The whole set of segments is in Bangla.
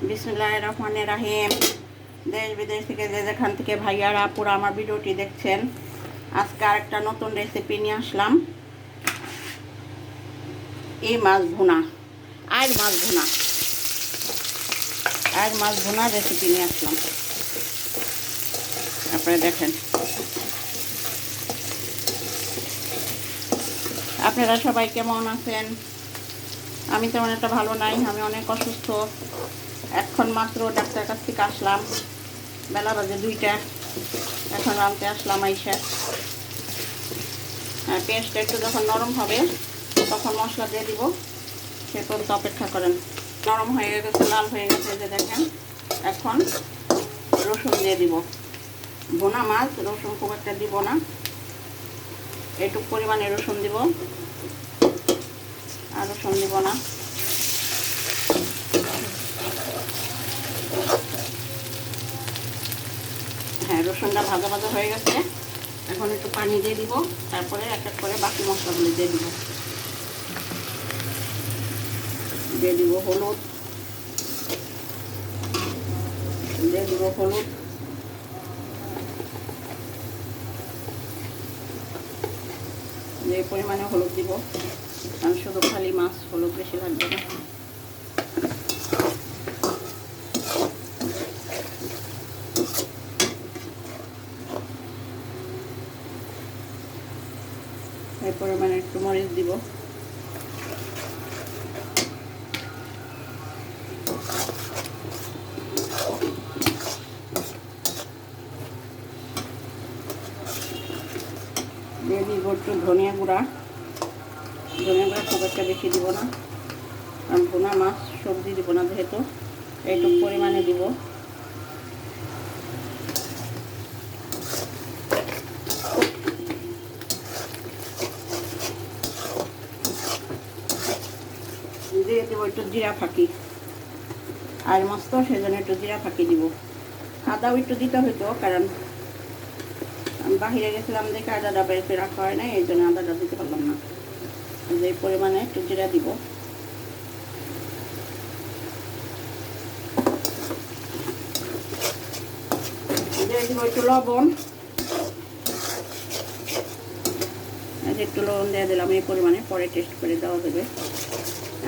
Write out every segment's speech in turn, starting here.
বিসমিল্লাহির রহমানির রহিম। দেশ বিদেশ থেকে যে যেখান থেকে ভাইয়ারা আপুরা আমার ভিডিওটি দেখছেন, আজকে আরেকটা নতুন রেসিপি নিয়ে আসলাম। এই মাছ ভুনা, আর মাছ ভুনা রেসিপি নিয়ে আসলাম। আপনারা দেখেন, আপনারা সবাই কেমন আছেন? আমি তেমন একটা ভালো নাই, আমি অনেক অসুস্থ। এখন মাত্র ডাক্তার কাছ থেকে আসলাম, বেলা বাজে 2টা। এখন রাঁধতে আসলাম আইসা। পেঁয়াজটা একটু যখন নরম হবে তখন মশলা দিয়ে দিব, সে পর্যন্ত অপেক্ষা করেন। নরম হয়ে গেছে, লাল হয়ে গেছে, যে দেখেন। এখন রসুন দিয়ে দিব। ভুনা মাছ, রসুন খুব একটা দিব না, এইটুকু পরিমাণে রসুন দিব, আর রসুন দিব না। হ্যাঁ, রসুনটা ভাজা ভাজা হয়ে গেছে। এখন একটু পানি দিয়ে দিব, তারপরে এক এক করে বাকি মশলাগুলো দিয়ে দিব। হলুদ, দিয়ে দিব হলুদ, যে পরিমাণে হলুদ দিব, কারণ শুধু খালি মাছ, হলুদ বেশি লাগবে না। এই পরিমাণে একটু মরিচ দিব। দিয়ে দিব একটু ধনিয়া গুঁড়া। খুব একটা বেশি দিব না, কারণ ভুনা মাছ সবজি দিব না যেহেতু, এইটুকু পরিমাণে দিব। দিয়ে দেবো একটু জিরা ফাঁকি, আর মাছ তো সেজন্য একটু জিরা ফাঁকি দিব। আদাও একটু দিতে হতো, কারণ আমি বাহিরে গেছিলাম দেখে আদাটা বেরোতে রাখা হয় না, এই জন্য আদাটা দিতে পারলাম না। যে পরিমাণে একটু জিরা দিব। দিয়ে দিব একটু লবণ, একটু লবণ দিয়ে দিলাম এই পরিমাণে, পরে টেস্ট করে দেওয়া যাবে।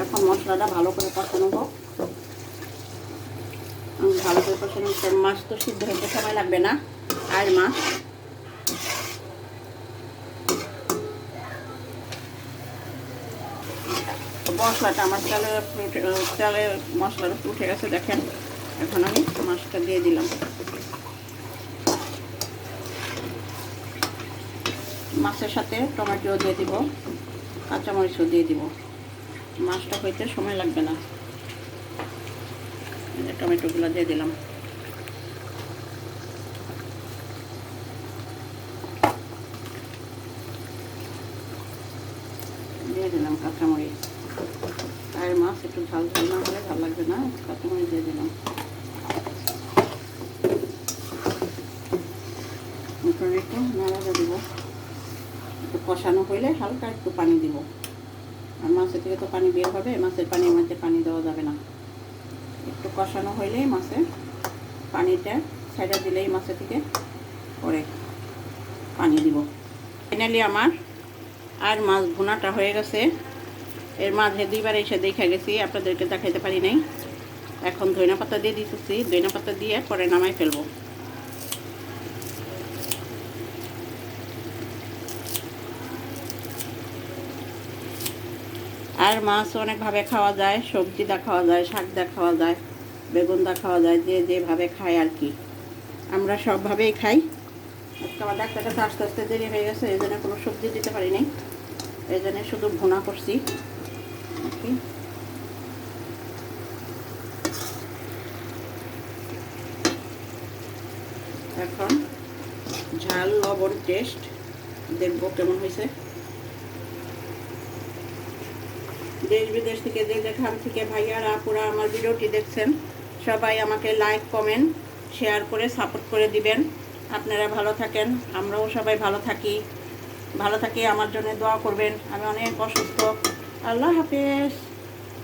এখন মশলাটা ভালো করে কষানো হোক। ভালো করে কষানো, মাছ তো সিদ্ধ হতে সময় লাগবে না। আর মাছ মশলাটা আমার চালে মশলাটা উঠে গেছে, দেখেন। এখন আমি মাছটা দিয়ে দিলাম। মাছের সাথে টমেটো দিয়ে দিব, কাঁচামরিচও দিয়ে দিব। মাছটা হইতে সময় লাগবে না। টমেটোগুলো দিয়ে দিলাম। দিয়ে দিলাম কাঁচামরিচ। আর মাছ একটু ঝাল ঝাল না হলে ভালো লাগবে না, কাঁচামরিচ দিয়ে দিলাম। একটু নাড়া দিব, একটু কষানো হইলে হালকা একটু পানি দিব। আর মাছের থেকে তো পানি বের হবে, মাছের পানির মধ্যে পানি দেওয়া যাবে না। একটু কষানো হইলেই মাছের পানিটা ছাইড়া দিলেই মাছের থেকে পরে পানি দিব। ফাইনালি আমার আর মাছ ভুনাটা হয়ে গেছে। এর মাঝে 2বার এসে দেখে গেছি, আপনাদেরকে দেখাইতে পারি নাই। এখন ধনিয়া পাতা দিয়ে দিতেছি, ধনিয়া পাতা দিয়ে পরে নামাই ফেলবো। আর মাছ অনেকভাবে খাওয়া যায়, সবজি দা খাওয়া যায়, শাক দা খাওয়া যায়, বেগুন দা খাওয়া যায়, যে যেভাবে খায় আর কি। আমরা সবভাবেই খাই। আজকে আমার ডাক্তারের কাছে আস্তে আস্তে দেরি হয়ে গেছে, এই জন্য কোনো সবজি দিতে পারি নাই, এই জন্য শুধু ভুনা করছি আর কি। এখন ঝাল লবণ টেস্ট দেখবো কেমন হয়েছে। দেশ বিদেশ থেকে যে যেখান থেকে ভাইয়ারা আপুরা আমার ভিডিওটি দেখছেন, সবাই আমাকে লাইক কমেন্ট শেয়ার করে সাপোর্ট করে দিবেন। আপনারা ভালো থাকেন, আমরাও সবাই ভালো থাকি। আমার জন্য দোয়া করবেন। আমি অনেক অসুস্থ। আল্লাহ হাফেজ।